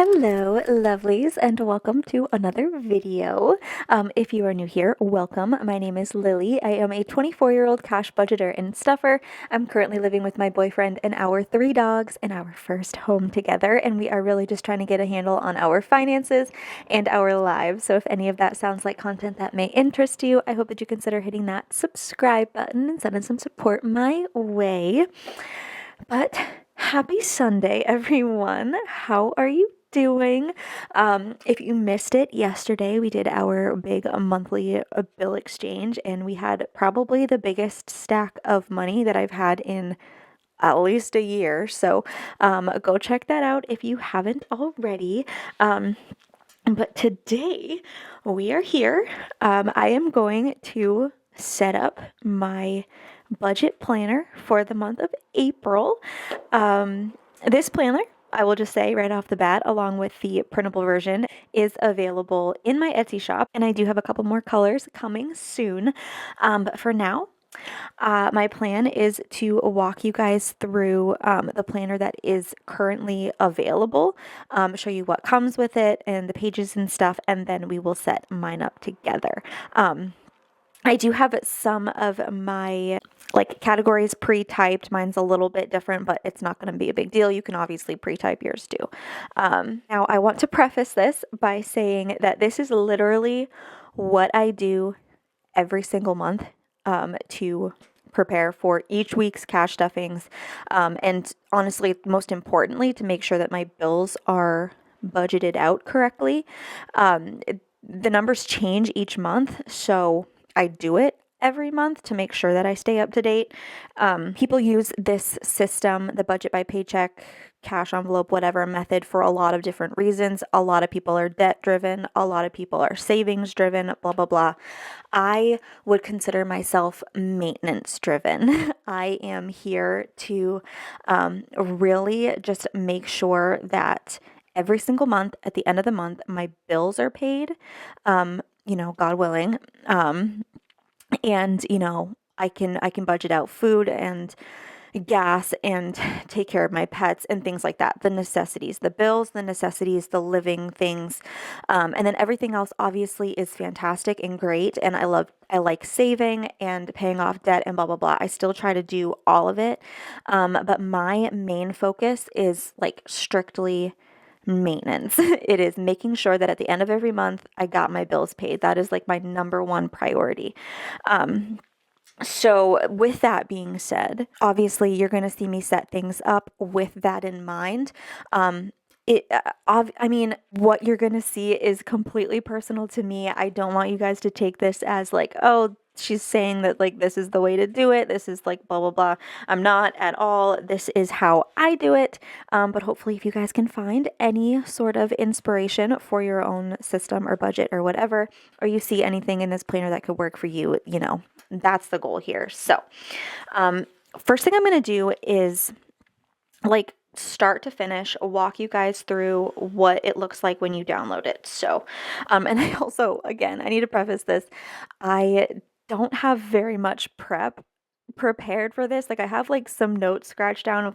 Hello, lovelies, and welcome to another video. If you are new here, welcome. My name is Lily. I am a 24-year-old cash budgeter and stuffer. I'm currently living with my boyfriend and our 3 dogs in our first home together, and we are really just trying to get a handle on our finances and our lives. So if any of that sounds like content that may interest you, I hope that you consider hitting that subscribe button and sending some support my way. But happy Sunday, everyone. How are you doing? If you missed it yesterday, we did our big monthly bill exchange, and we had probably the biggest stack of money that I've had in at least a year. So go check that out if you haven't already. But today we are here. I am going to set up my budget planner for the month of April. This planner, I will just say right off the bat, along with the printable version, is available in my Etsy shop, and I do have a couple more colors coming soon. But for now, my plan is to walk you guys through the planner that is currently available, show you what comes with it and the pages and stuff, and then we will set mine up together. I do have some of my categories pre-typed. Mine's a little bit different, but it's not going to be a big deal. You can obviously pre-type yours too. Now, I want to preface this by saying that this is literally what I do every single month to prepare for each week's cash stuffings. And honestly, most importantly, to make sure that my bills are budgeted out correctly. The numbers change each month, so I do it every month to make sure that I stay up to date. People use this system, the Budget-By-Paycheck, cash envelope, whatever method, for a lot of different reasons. A lot of people are debt driven. A lot of people are savings driven, blah, blah, blah. I would consider myself maintenance driven. I am here to really just make sure that every single month, at the end of the month, my bills are paid, God willing. And, I can budget out food and gas and take care of my pets and things like that. The necessities, the bills, the necessities, the living things. And then everything else obviously is fantastic and great. And I like saving and paying off debt and blah, blah, blah. I still try to do all of it. But my main focus is strictly maintenance. It is making sure that at the end of every month, I got my bills paid. That is my number one priority. So with that being said, obviously you're going to see me set things up with that in mind. What you're going to see is completely personal to me. I don't want you guys to take this as oh, she's saying that this is the way to do it. This is blah, blah, blah. I'm not at all. This is how I do it. But hopefully if you guys can find any sort of inspiration for your own system or budget or whatever, or you see anything in this planner that could work for you, that's the goal here. So, first thing I'm going to do is start to finish, walk you guys through what it looks like when you download it. So, and I also, again, I need to preface this. I don't have very much prepared for this. I have some notes scratched down of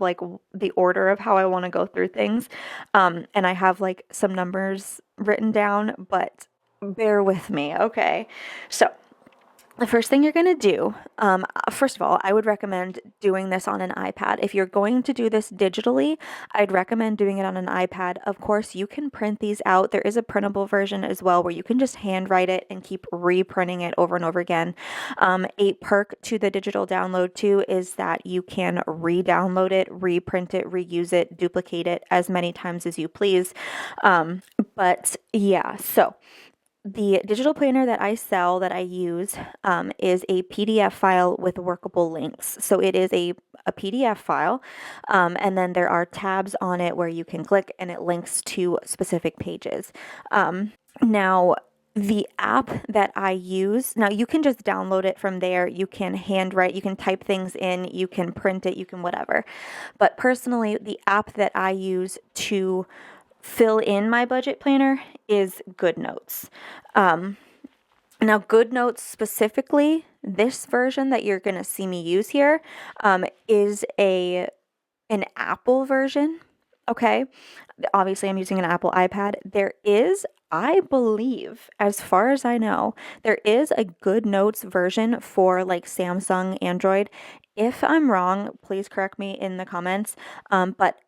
the order of how I want to go through things. And I have some numbers written down, but bear with me. Okay. So the first thing you're going to do, first of all, I would recommend doing this on an iPad. If you're going to do this digitally, I'd recommend doing it on an iPad. Of course, you can print these out. There is a printable version as well where you can just handwrite it and keep reprinting it over and over again. A perk to the digital download too is that you can re-download it, reprint it, reuse it, duplicate it as many times as you please. But yeah, so the digital planner that I sell, that I use, is a PDF file with workable links. So it is a PDF file, and then there are tabs on it where you can click and it links to specific pages. Now, the app that I use, now you can just download it from there. You can handwrite, you can type things in, you can print it, you can whatever. But personally, the app that I use to fill in my budget planner is GoodNotes. Now, GoodNotes specifically, this version that you're going to see me use here, is an Apple version. Okay. Obviously, I'm using an Apple iPad. There is, I believe, as far as I know, there is a GoodNotes version for like Samsung Android. If I'm wrong, please correct me in the comments. But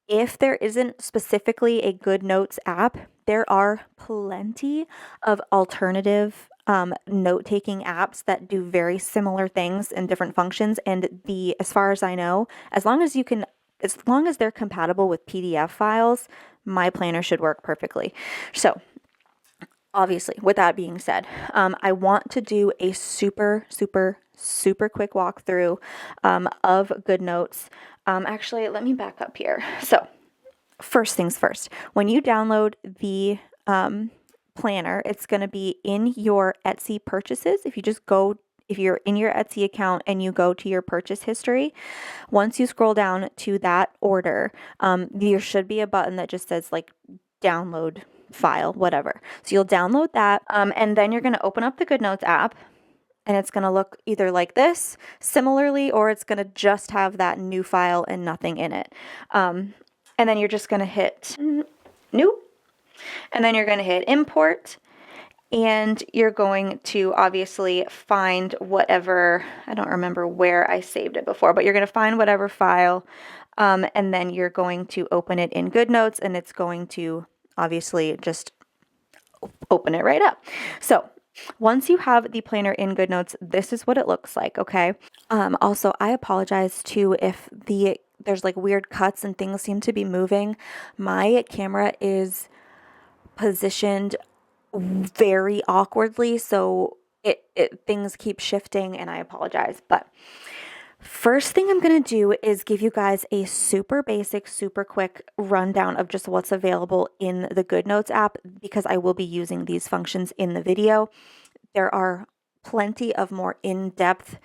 if there isn't specifically a GoodNotes app, there are plenty of alternative note-taking apps that do very similar things and different functions. And as far as I know, as long as they're compatible with PDF files, my planner should work perfectly. So obviously, with that being said, I want to do a super quick walkthrough of GoodNotes. Actually, let me back up here. So first things first, when you download the planner, it's going to be in your Etsy purchases. If you're in your Etsy account and you go to your purchase history, once you scroll down to that order, there should be a button that just says like download file, whatever. So you'll download that, and then you're going to open up the GoodNotes app, and it's going to look either like this, similarly, or it's going to just have that new file and nothing in it. And then you're just going to hit new, and then you're going to hit import, and you're going to obviously find whatever, I don't remember where I saved it before, but you're going to find whatever file, and then you're going to open it in GoodNotes, and it's going to obviously just open it right up. So once you have the planner in GoodNotes, this is what it looks like, okay? Also, I apologize too if there's like weird cuts and things seem to be moving. My camera is positioned very awkwardly, so things keep shifting, and I apologize. But first thing I'm going to do is give you guys a super basic, super quick rundown of just what's available in the GoodNotes app, because I will be using these functions in the video. There are plenty of more in-depth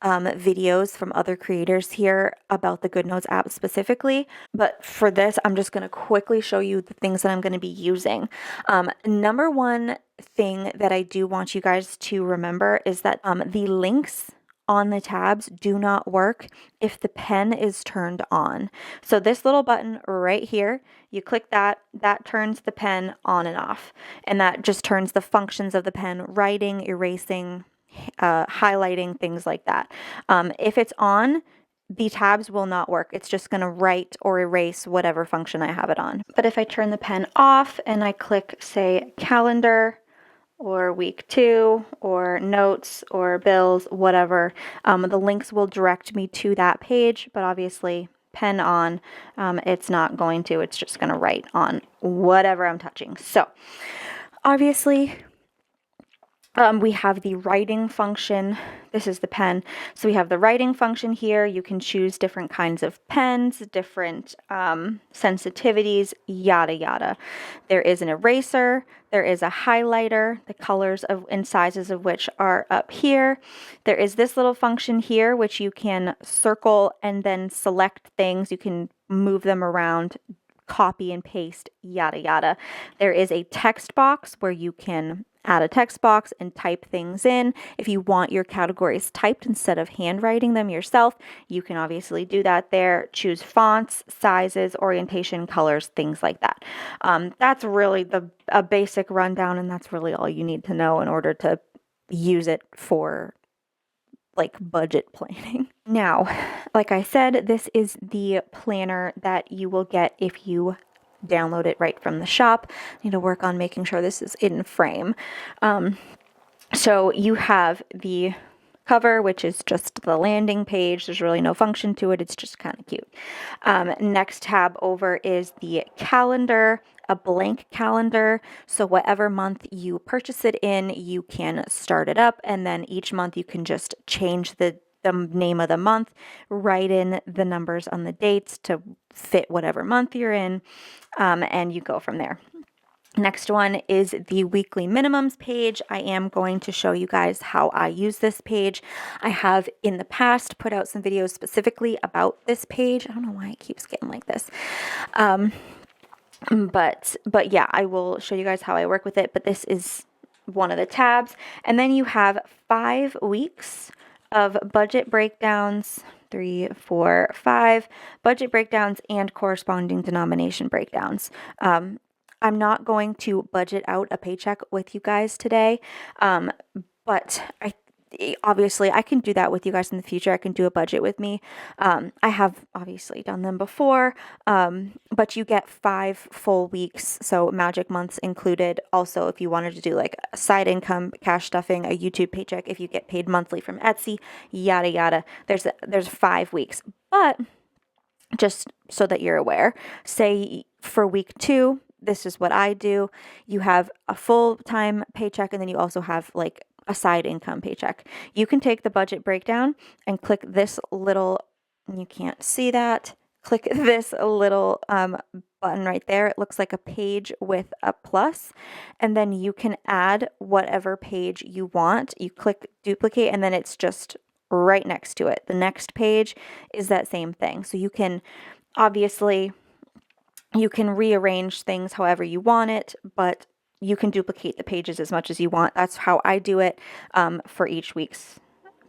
videos from other creators here about the GoodNotes app specifically. But for this, I'm just going to quickly show you the things that I'm going to be using. Number one thing that I do want you guys to remember is that the links on the tabs do not work if the pen is turned on. So this little button right here, you click that turns the pen on and off. And that just turns the functions of the pen, writing, erasing, highlighting, things like that. If it's on, the tabs will not work. It's just going to write or erase whatever function I have it on. But if I turn the pen off and I click, say, calendar, or week 2, or notes, or bills, whatever, the links will direct me to that page, but obviously pen on, it's not going to, it's just going to write on whatever I'm touching. So obviously we have the writing function. This is the pen. So we have the writing function here. You can choose different kinds of pens, different sensitivities, yada, yada. There is an eraser. There is a highlighter, the colors and sizes of which are up here. There is this little function here, which you can circle and then select things. You can move them around, copy and paste, yada, yada. There is a text box where you can add a text box and type things in. If you want your categories typed instead of handwriting them yourself, you can obviously do that there. Choose fonts, sizes, orientation, colors, things like that. That's really a basic rundown, and that's really all you need to know in order to use it for like budget planning. Now, like I said, this is the planner that you will get if you download it right from the shop. I need to work on making sure this is in frame. So you have the cover, which is just the landing page. There's really no function to it. It's just kind of cute. Next tab over is the calendar, a blank calendar. So whatever month you purchase it in, you can start it up, and then each month you can just change the name of the month, write in the numbers on the dates to fit whatever month you're in, and you go from there. Next one is the weekly minimums page. I am going to show you guys how I use this page. I have in the past put out some videos specifically about this page. I don't know why it keeps getting like this. But yeah, I will show you guys how I work with it, but this is one of the tabs. And then you have 5 weeks of budget breakdowns, 3, 4, 5 budget breakdowns and corresponding denomination breakdowns. I'm not going to budget out a paycheck with you guys today, but obviously I can do that with you guys in the future. I can do a budget with me. I have obviously done them before, but you get 5 full weeks, so magic months included. Also, if you wanted to do like a side income, cash stuffing, a YouTube paycheck, if you get paid monthly from Etsy, yada yada, there's 5 weeks. But just so that you're aware, say for week 2, this is what I do. You have a full-time paycheck, and then you also have like a side income paycheck. You can take the budget breakdown and click this little, you can't see that, click this little button right there. It looks like a page with a plus, and then you can add whatever page you want. You click duplicate, and then it's just right next to it. The next page is that same thing. So you can obviously, you can rearrange things however you want it, but you can duplicate the pages as much as you want. That's how I do it for each week's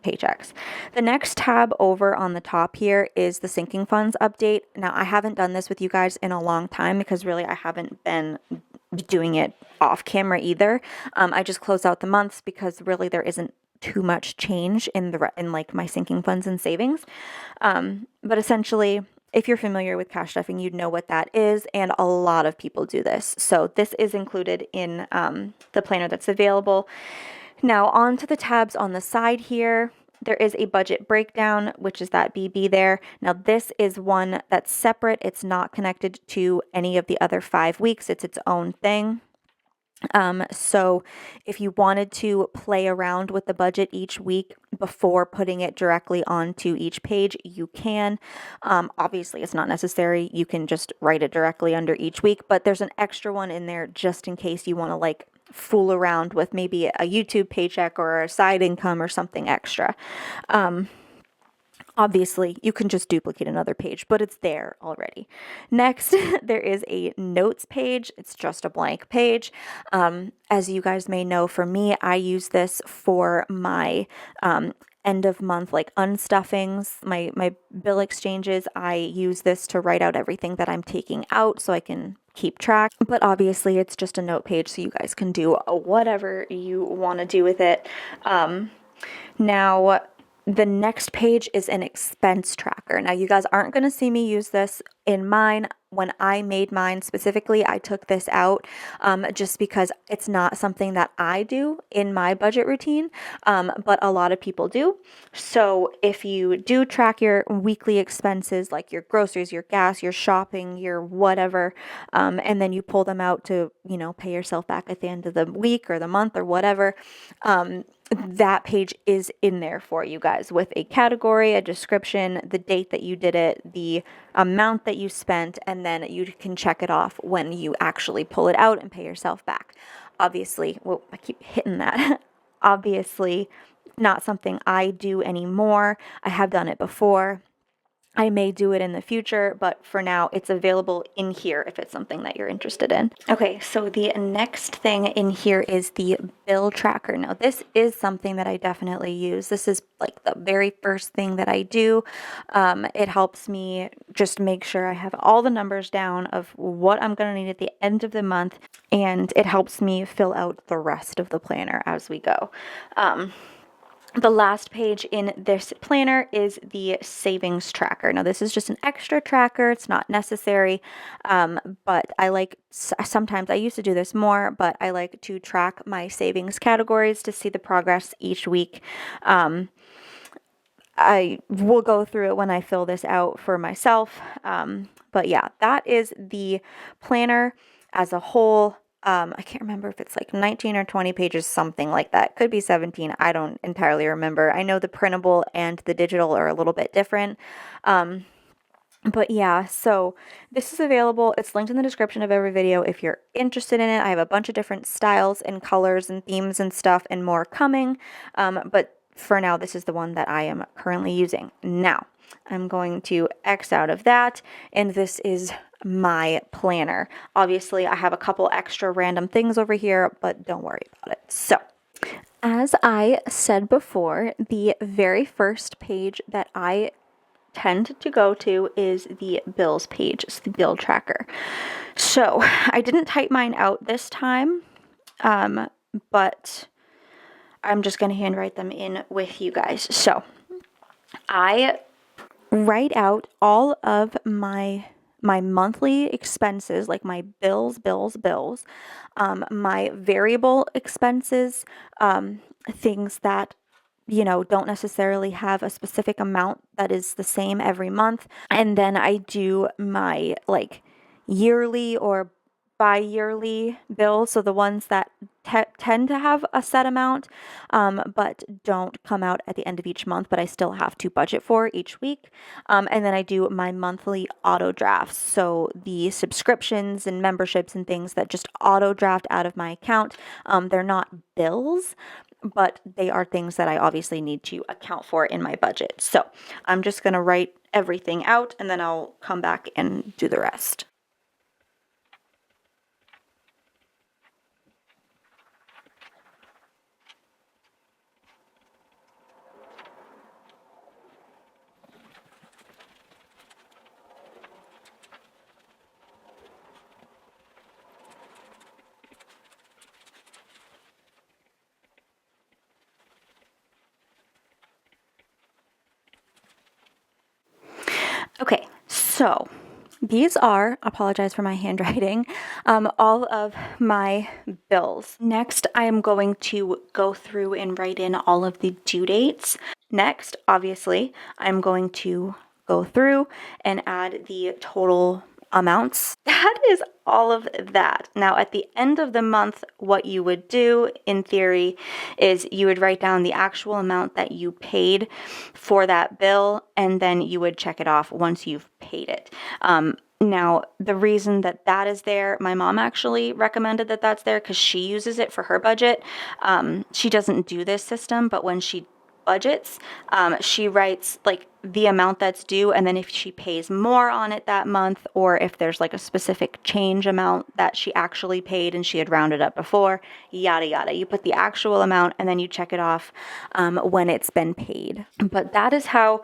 paychecks. The next tab over on the top here is the sinking funds update. Now, I haven't done this with you guys in a long time because really I haven't been doing it off camera either. I just close out the months because really there isn't too much change in like my sinking funds and savings. But essentially, if you're familiar with cash stuffing, you'd know what that is, and a lot of people do this. So this is included in the planner that's available. Now on to the tabs on the side here. There is a budget breakdown, which is that BB there. Now this is one that's separate. It's not connected to any of the other 5 weeks. It's its own thing. So if you wanted to play around with the budget each week before putting it directly onto each page, you can. Obviously it's not necessary. You can just write it directly under each week, but there's an extra one in there just in case you want to like fool around with maybe a YouTube paycheck or a side income or something extra. Obviously, you can just duplicate another page, but it's there already. Next, there is a notes page. It's just a blank page. As you guys may know, for me, I use this for my end of month like unstuffings, my bill exchanges. I use this to write out everything that I'm taking out so I can keep track. But obviously, it's just a note page, so you guys can do whatever you want to do with it. Now, the next page is an expense tracker. Now, you guys aren't going to see me use this in mine. When I made mine specifically, I took this out just because it's not something that I do in my budget routine, but a lot of people do. So if you do track your weekly expenses, like your groceries, your gas, your shopping, your whatever, and then you pull them out to, you know, pay yourself back at the end of the week or the month or whatever, that page is in there for you guys with a category, a description, the date that you did it, the amount that you spent, and then you can check it off when you actually pull it out and pay yourself back. Obviously, well, I keep hitting that. Obviously, not something I do anymore. I have done it before. I may do it in the future, but for now it's available in here if it's something that you're interested in. Okay, so the next thing in here is the bill tracker. Now this is something that I definitely use. This is like the very first thing that I do. It helps me just make sure I have all the numbers down of what I'm going to need at the end of the month, and it helps me fill out the rest of the planner as we go. The last page in this planner is the savings tracker. Now, this is just an extra tracker. It's not necessary, but I like, sometimes I used to do this more, but I like to track my savings categories to see the progress each week. I will go through it when I fill this out for myself. But yeah, that is the planner as a whole. I can't remember if it's like 19 or 20 pages, something like that. Could be 17. I don't entirely remember. I know the printable and the digital are a little bit different. But yeah, so this is available. It's linked in the description of every video if you're interested in it. I have a bunch of different styles and colors and themes and stuff and more coming. But for now, this is the one that I am currently using. Now, I'm going to X out of that, and this is my planner. Obviously, I have a couple extra random things over here, but don't worry about it. So, as I said before, the very first page that I tend to go to is the bills page. It's the bill tracker. So I didn't type mine out this time, but I'm just going to handwrite them in with you guys. So I write out all of my monthly expenses, like my bills, my variable expenses, things that, you know, don't necessarily have a specific amount that is the same every month. And then I do my like yearly or bi-yearly bills, so the ones that tend to have a set amount, but don't come out at the end of each month, but I still have to budget for each week. And then I do my monthly auto drafts, so the subscriptions and memberships and things that just auto draft out of my account. They're not bills, but they are things that I obviously need to account for in my budget. So I'm just going to write everything out, and then I'll come back and do the rest. Okay, so these are, apologize for my handwriting, all of my bills. Next, I am going to go through and write in all of the due dates. Next, obviously, I'm going to go through and add the total amounts. That is all of that. Now, at the end of the month, what you would do in theory is you would write down the actual amount that you paid for that bill, and then you would check it off once you've paid it. Now, the reason that that is there, my mom actually recommended that that's there because she uses it for her budget. She doesn't do this system, but when she budgets, she writes like the amount that's due, and then if she pays more on it that month, or if there's like a specific change amount that she actually paid and she had rounded up before, yada yada, you put the actual amount and then you check it off when it's been paid. But that is how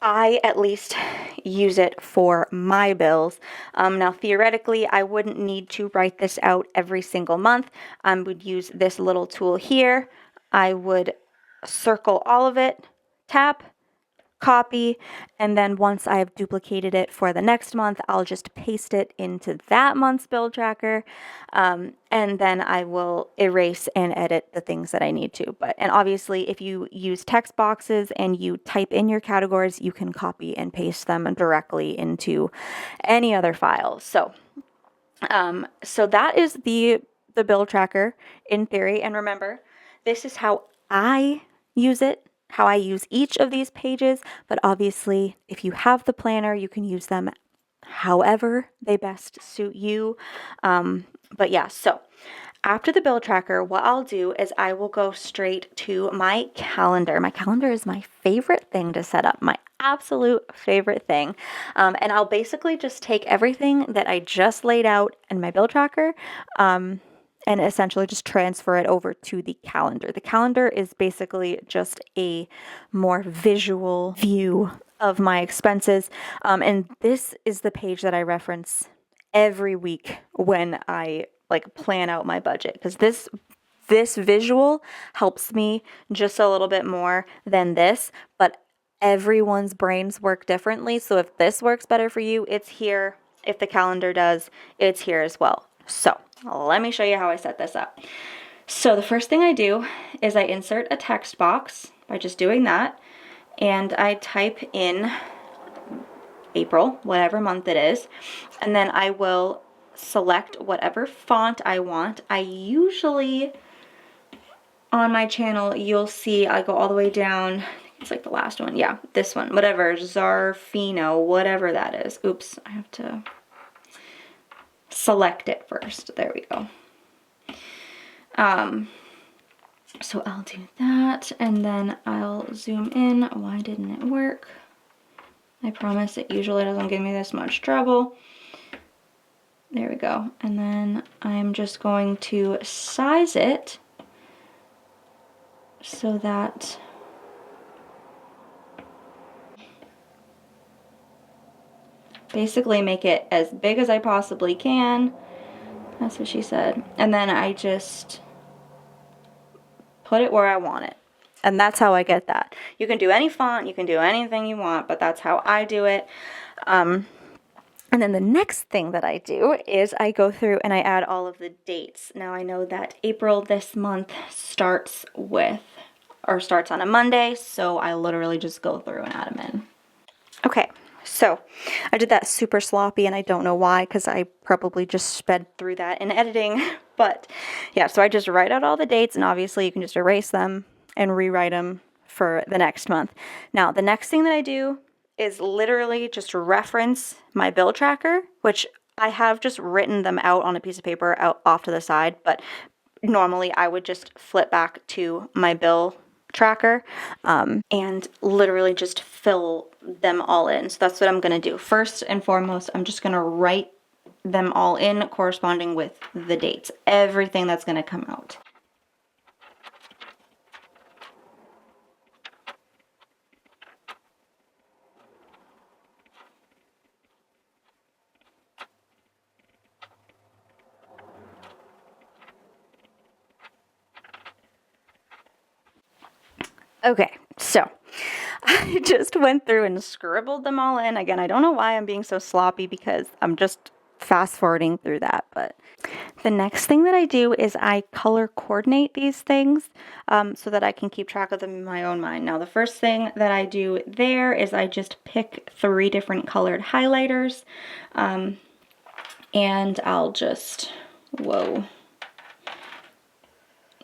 I at least use it for my bills. Now, theoretically, I wouldn't need to write this out every single month. I would use this little tool here. I would circle all of it, tap, copy, and then once I've duplicated it for the next month, I'll just paste it into that month's bill tracker, and then I will erase and edit the things that I need to. And obviously, if you use text boxes and you type in your categories, you can copy and paste them directly into any other file. So that is the bill tracker in theory. And remember, this is how I use it, how I use each of these pages, but obviously if you have the planner, you can use them however they best suit you. But yeah, so after the bill tracker, what I'll do is I will go straight to my calendar. My calendar is my favorite thing to set up, my absolute favorite thing. And I'll basically just take everything that I just laid out in my bill tracker, and essentially just transfer it over to the calendar. The calendar is basically just a more visual view of my expenses. And this is the page that I reference every week when I like plan out my budget, because this visual helps me just a little bit more than this, but everyone's brains work differently. So if this works better for you, it's here. If the calendar does, it's here as well. So let me show you how I set this up. So the first thing I do is I insert a text box by just doing that, and I type in April, whatever month it is, and then I will select whatever font I want. I usually, on my channel, you'll see I go all the way down. I think it's like the last one. Yeah, this one, whatever, Zarfino, whatever that is. Oops, I have to select it first. There we go. So I'll do that, and then I'll zoom in. Why didn't it work? I promise it usually doesn't give me this much trouble. There we go. And then I'm just going to size it so that basically make it as big as I possibly can. That's what she said. And then I just put it where I want it. And that's how I get that. You can do any font, you can do anything you want, but that's how I do it. And then the next thing that I do is I go through and I add all of the dates. Now I know that April this month starts on a Monday, so I literally just go through and add them in. Okay, so I did that super sloppy and I don't know why, because I probably just sped through that in editing. But yeah, so I just write out all the dates, and obviously you can just erase them and rewrite them for the next month. Now, the next thing that I do is literally just reference my bill tracker, which I have just written them out on a piece of paper out off to the side, but normally I would just flip back to my bill tracker and literally just fill them all in. So that's what I'm going to do. First and foremost, I'm just going to write them all in corresponding with the dates, everything that's going to come out. Okay, so I just went through and scribbled them all in. Again, I don't know why I'm being so sloppy, because I'm just fast forwarding through that. But the next thing that I do is I color coordinate these things so that I can keep track of them in my own mind. Now, the first thing that I do there is I just pick 3 different colored highlighters, and I'll just,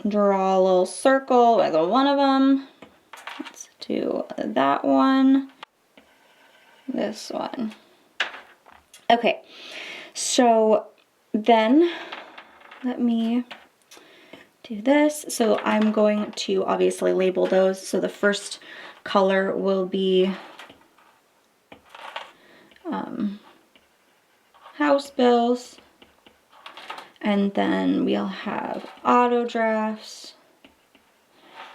draw a little circle with one of them. Let's do that one, this one. Okay, so then let me do this. So I'm going to obviously label those. So the first color will be house bills, and then we'll have auto drafts,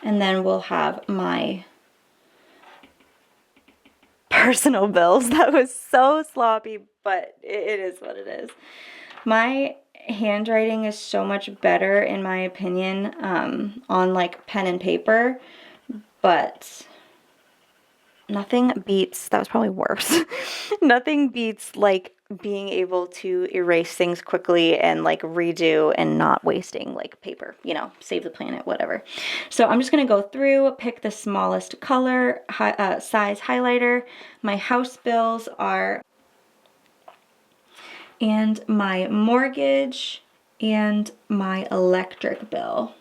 and then we'll have my personal bills. That was so sloppy, but it is what it is. My handwriting is so much better, in my opinion, on like pen and paper, but nothing beats, that was probably worse. Nothing beats like being able to erase things quickly and like redo and not wasting like paper, you know, save the planet, whatever. So I'm just going to go through, pick the smallest color, size highlighter. My house bills are, and my mortgage and my electric bill.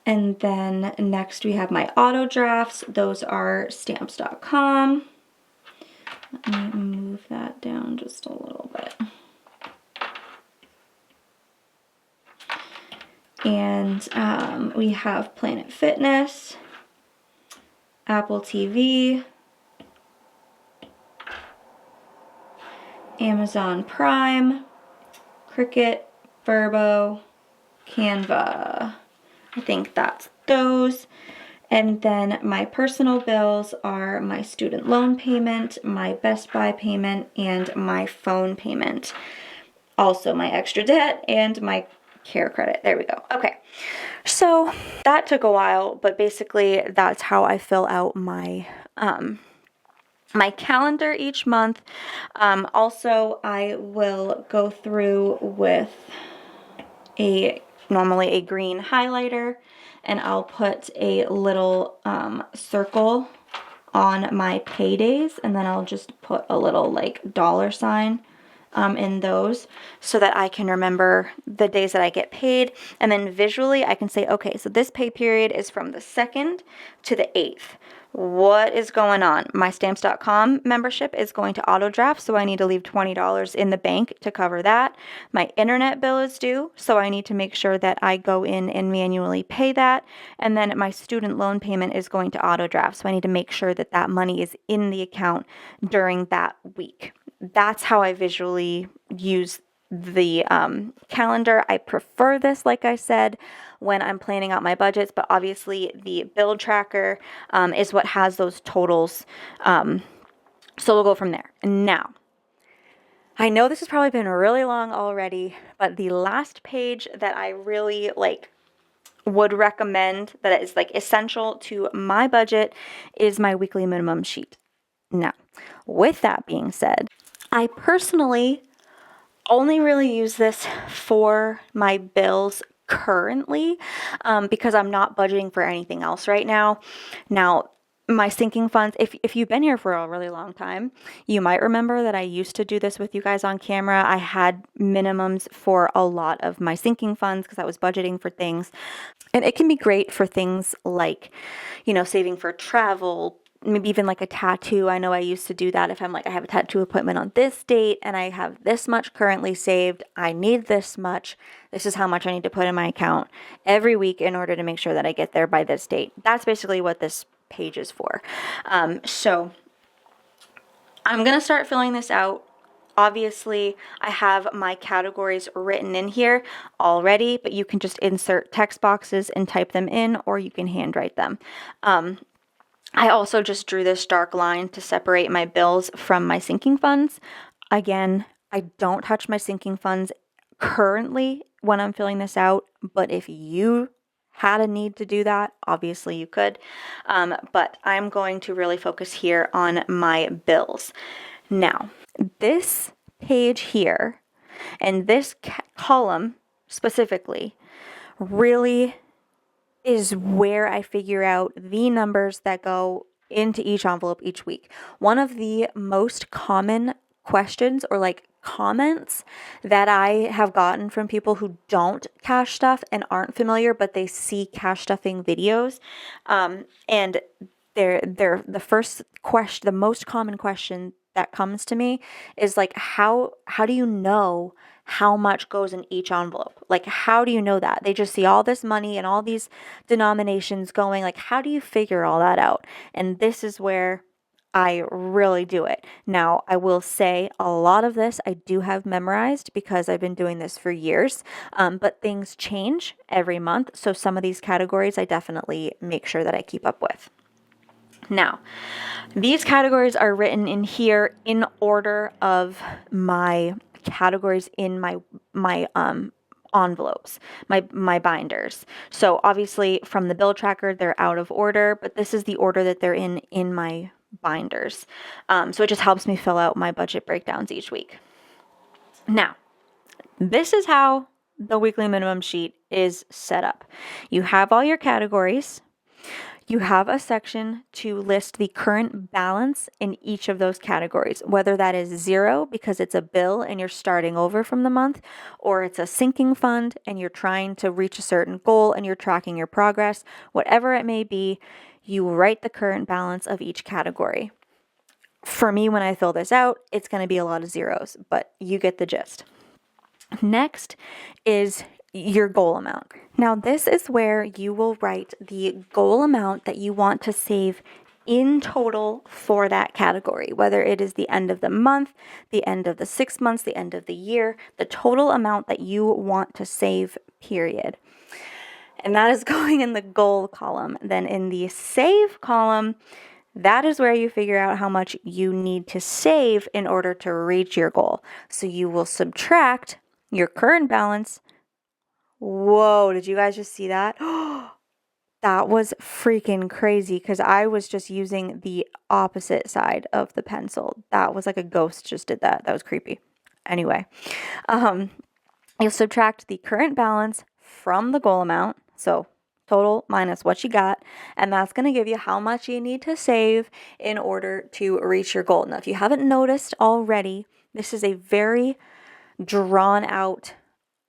And then next we have my auto drafts. Those are stamps.com. Let me move that down just a little bit. And we have Planet Fitness, Apple TV, Amazon Prime, Cricut, Verbo, Canva. I think that's those. And then my personal bills are my student loan payment, my Best Buy payment, and my phone payment. Also my extra debt and my care credit. There we go. Okay. So that took a while, but basically that's how I fill out my my calendar each month. Also, I will go through with normally a green highlighter, and I'll put a little circle on my paydays, and then I'll just put a little like dollar sign in those so that I can remember the days that I get paid. And then visually I can say, okay, so this pay period is from the 2nd to the 8th. What is going on? My stamps.com membership is going to auto draft, so I need to leave $20 in the bank to cover that. My internet bill is due, so I need to make sure that I go in and manually pay that. And then my student loan payment is going to auto draft, so I need to make sure that that money is in the account during that week. That's how I visually use the calendar. I prefer this, like I said, when I'm planning out my budgets, but obviously the bill tracker is what has those totals. So we'll go from there. Now, I know this has probably been really long already, but the last page that I really would recommend that is essential to my budget is my weekly minimum sheet. Now, with that being said, I personally only really use this for my bills currently because I'm not budgeting for anything else right now. Now, my sinking funds, if you've been here for a really long time, you might remember that I used to do this with you guys on camera. I had minimums for a lot of my sinking funds because I was budgeting for things. And it can be great for things like, saving for travel, maybe even like a tattoo. I know I used to do that if I'm like, I have a tattoo appointment on this date and I have this much currently saved. I need this much. This is how much I need to put in my account every week in order to make sure that I get there by this date. That's basically what this page is for. So I'm going to start filling this out. Obviously, I have my categories written in here already, but you can just insert text boxes and type them in, or you can handwrite them. I also just drew this dark line to separate my bills from my sinking funds. Again, I don't touch my sinking funds currently when I'm filling this out, but if you had a need to do that, obviously you could. But I'm going to really focus here on my bills. Now, this page here and this column specifically really is where I figure out the numbers that go into each envelope each week. One of the most common questions or comments that I have gotten from people who don't cash stuff and aren't familiar, but they see cash stuffing videos, and they're the most common question that comes to me is how do you know how much goes in each envelope? How do you know that? They just see all this money and all these denominations going. How do you figure all that out? And this is where I really do it. Now, I will say a lot of this I do have memorized because I've been doing this for years, but things change every month. So some of these categories I definitely make sure that I keep up with. Now, these categories are written in here in order of my categories in my envelopes, my binders. So obviously from the bill tracker, they're out of order, but this is the order that they're in my binders. So it just helps me fill out my budget breakdowns each week. Now, this is how the weekly minimum sheet is set up. You have all your categories. You have a section to list the current balance in each of those categories, whether that is 0 because it's a bill and you're starting over from the month, or it's a sinking fund and you're trying to reach a certain goal and you're tracking your progress. Whatever it may be, you write the current balance of each category. For me, when I fill this out, it's going to be a lot of zeros, but you get the gist. Next is your goal amount. Now, this is where you will write the goal amount that you want to save in total for that category, whether it is the end of the month, the end of the 6 months, the end of the year, the total amount that you want to save, period. And that is going in the goal column. Then in the save column, that is where you figure out how much you need to save in order to reach your goal. So you will subtract your current balance. Whoa, did you guys just see that? That was freaking crazy because I was just using the opposite side of the pencil. That was like a ghost just did that. That was creepy. Anyway, you'll subtract the current balance from the goal amount. So total minus what you got, and that's going to give you how much you need to save in order to reach your goal. Now, if you haven't noticed already, this is a very drawn out,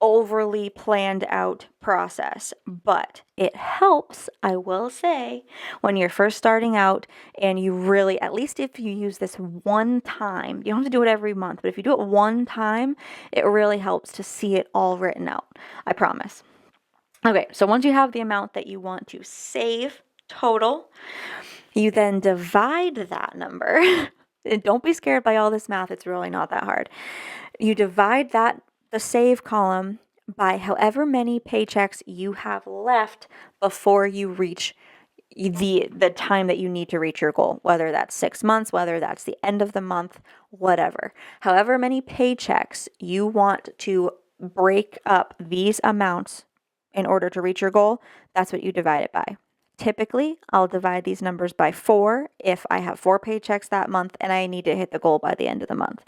overly planned out process, but it helps, I will say, when you're first starting out and you really, at least if you use this one time, you don't have to do it every month, but if you do it one time, it really helps to see it all written out. I promise. Okay, so once you have the amount that you want to save total, you then divide that number. And don't be scared by all this math, it's really not that hard. You divide the save column by however many paychecks you have left before you reach the time that you need to reach your goal, whether that's 6 months, whether that's the end of the month, whatever. However many paychecks you want to break up these amounts in order to reach your goal, that's what you divide it by. Typically, I'll divide these numbers by 4 if I have 4 paychecks that month and I need to hit the goal by the end of the month.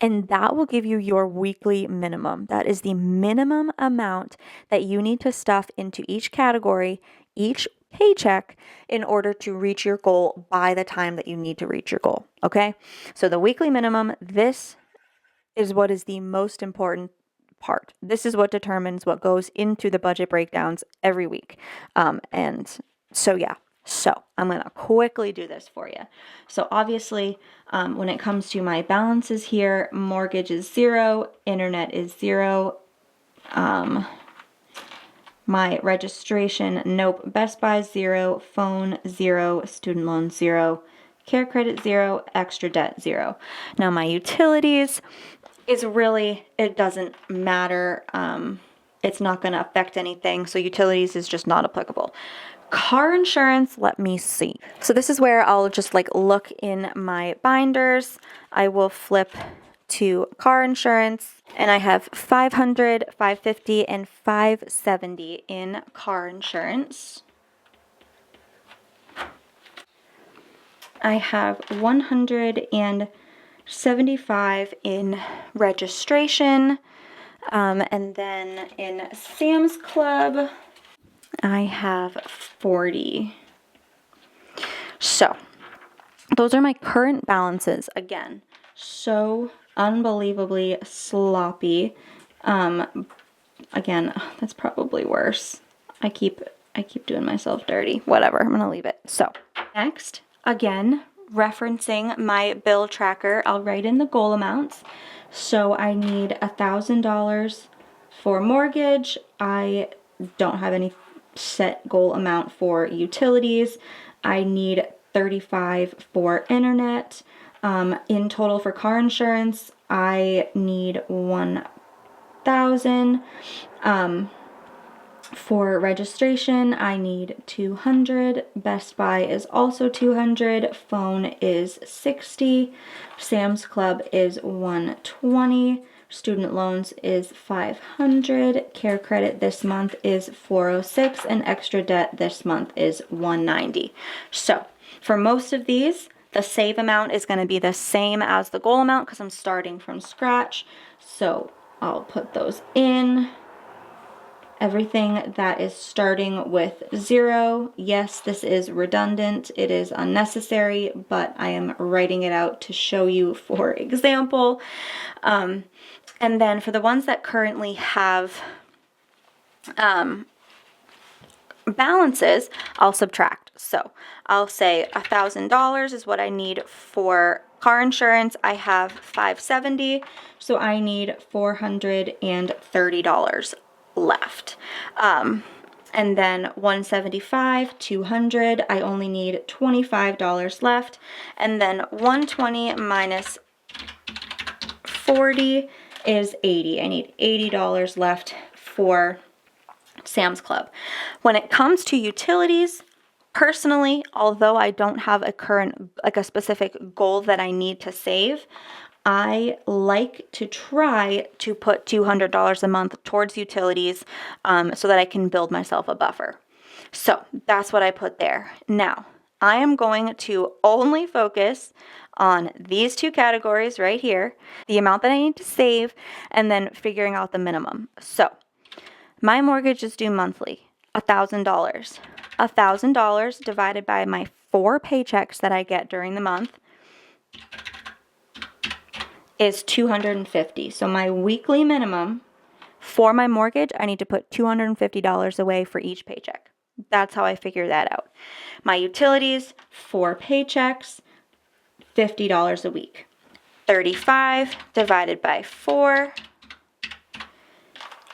And that will give you your weekly minimum. That is the minimum amount that you need to stuff into each category, each paycheck, in order to reach your goal by the time that you need to reach your goal. Okay? So the weekly minimum, this is what is the most important part. This is what determines what goes into the budget breakdowns every week. So I'm going to quickly do this for you. So obviously, when it comes to my balances here, mortgage is 0, internet is 0, my registration, nope, Best Buy 0, phone 0, student loan 0, care credit 0, extra debt 0. Now my utilities is really, it doesn't matter. It's not going to affect anything. So utilities is just not applicable. Car insurance, let me see. So this is where I'll just like look in my binders. I will flip to car insurance and I have $500, $550, and $570 in car insurance. I have $175 in registration. And then in Sam's Club, I have $40. So those are my current balances. Again, so unbelievably sloppy. Again, that's probably worse. I keep doing myself dirty. Whatever, I'm gonna leave it. So next, again, referencing my bill tracker, I'll write in the goal amounts. So I need $1,000 for mortgage. I don't have any set goal amount for utilities. I need $35 for internet. In total for car insurance, I need $1,000. For registration, I need $200. Best Buy is also $200. Phone is $60. Sam's Club is $120. Student loans is $500. Care credit this month is $406. And extra debt this month is $190. So for most of these, the save amount is going to be the same as the goal amount because I'm starting from scratch. So I'll put those in. Everything that is starting with 0, yes, this is redundant, it is unnecessary, but I am writing it out to show you for example. And then for the ones that currently have balances, I'll subtract. So I'll say $1,000 is what I need for car insurance. I have $570, so I need $430 left. And then $175, $200, I only need $25 left. And then $120 minus 40 is 80. I need $80 left for Sam's Club. When it comes to utilities, personally, although I don't have a current, like a specific goal that I need to save, I like to try to put $200 a month towards utilities so that I can build myself a buffer. So that's what I put there. Now, I am going to only focus on these two categories right here, the amount that I need to save, and then figuring out the minimum. So my mortgage is due monthly, $1,000. $1,000 divided by my 4 paychecks that I get during the month is $250. So my weekly minimum for my mortgage, I need to put $250 away for each paycheck. That's how I figure that out. My utilities, 4 paychecks, $50 a week. 35 divided by 4,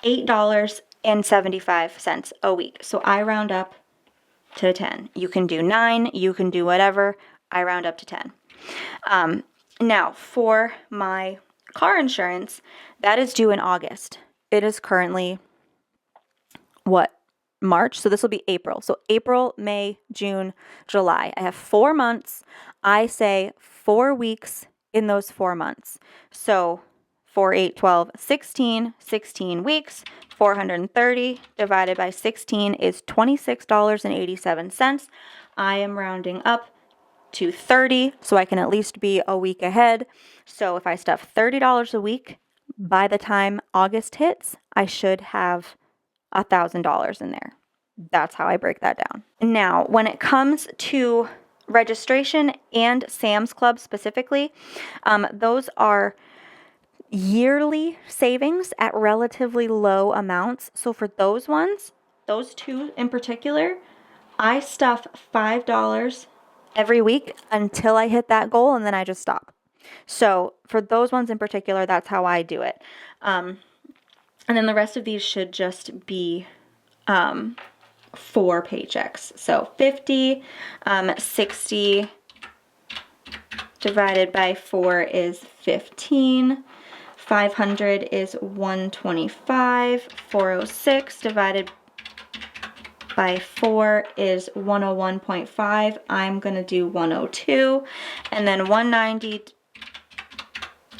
$8.75 a week. So I round up to 10. You can do 9, you can do whatever. I round up to 10. Now, for my car insurance, that is due in August. It is currently, March, so this will be April. So April, May, June, July. I have 4 months. I say 4 weeks in those 4 months. So 4, 8, 12, 16, 16 weeks. 430 divided by 16 is $26.87. I am rounding up to 30, so I can at least be a week ahead. So if I stuff $30 a week, by the time August hits, I should have $1,000 in there. That's how I break that down. Now, when it comes to registration and Sam's Club specifically, those are yearly savings at relatively low amounts. So for those ones, those two in particular, I stuff $5 every week until I hit that goal, and then I just stop. So for those ones in particular, that's how I do it. And then the rest of these should just be 4 paychecks. So 50, 60 divided by 4 is 15. 500 is 125. 406 divided by 4 is 101.5. I'm going to do 102. And then 190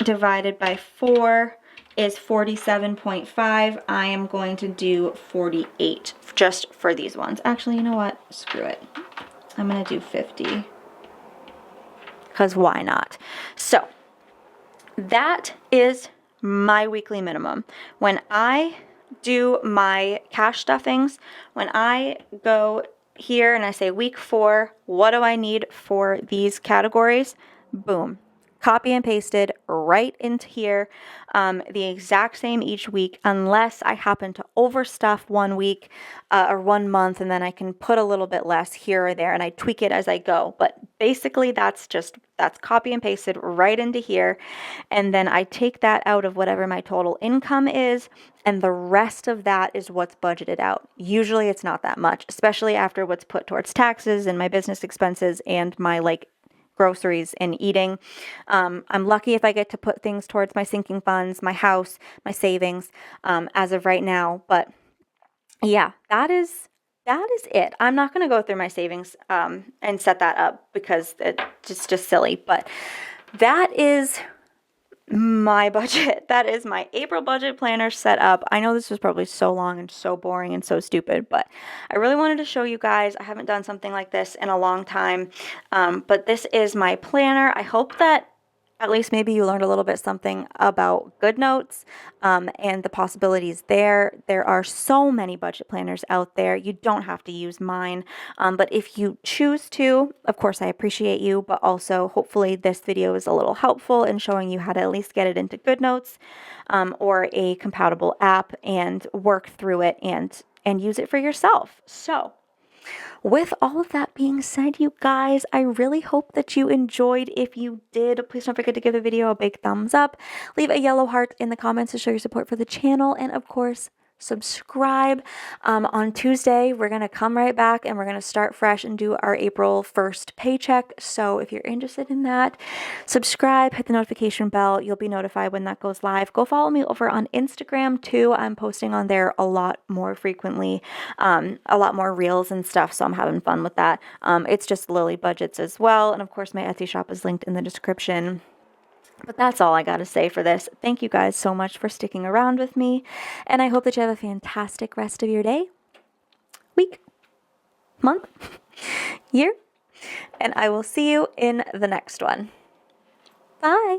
divided by 4 is 47.5. I am going to do 48 just for these ones. Actually, you know what? Screw it. I'm going to do 50. Because why not? So that is my weekly minimum. When I do my cash stuffings, when I go here and I say week 4, what do I need for these categories? Boom. Copy and pasted right into here, the exact same each week, unless I happen to overstuff 1 week or 1 month, and then I can put a little bit less here or there, and I tweak it as I go. But basically, that's copy and pasted right into here, and then I take that out of whatever my total income is, and the rest of that is what's budgeted out. Usually, it's not that much, especially after what's put towards taxes and my business expenses and my groceries and eating. I'm lucky if I get to put things towards my sinking funds, my house, my savings, as of right now. But yeah, that is it. I'm not going to go through my savings and set that up because it's just silly. But that is my budget. That is my April budget planner set up. I know this was probably so long and so boring and so stupid, but I really wanted to show you guys. I haven't done something like this in a long time, but this is my planner. I hope that at least maybe you learned a little bit something about GoodNotes and the possibilities there. There are so many budget planners out there. You don't have to use mine, but if you choose to, of course, I appreciate you, but also hopefully this video is a little helpful in showing you how to at least get it into GoodNotes or a compatible app and work through it and use it for yourself. So with all of that being said, you guys, I really hope that you enjoyed. If you did, please don't forget to give the video a big thumbs up. Leave a yellow heart in the comments to show your support for the channel. And of course, subscribe. On Tuesday, we're going to come right back and we're going to start fresh and do our April 1st paycheck. So if you're interested in that, subscribe, hit the notification bell. You'll be notified when that goes live. Go follow me over on Instagram too. I'm posting on there a lot more frequently, a lot more reels and stuff. So I'm having fun with that. It's just Lily Budgets as well. And of course, my Etsy shop is linked in the description. But that's all I got to say for this. Thank you guys so much for sticking around with me. And I hope that you have a fantastic rest of your day, week, month, year. And I will see you in the next one. Bye.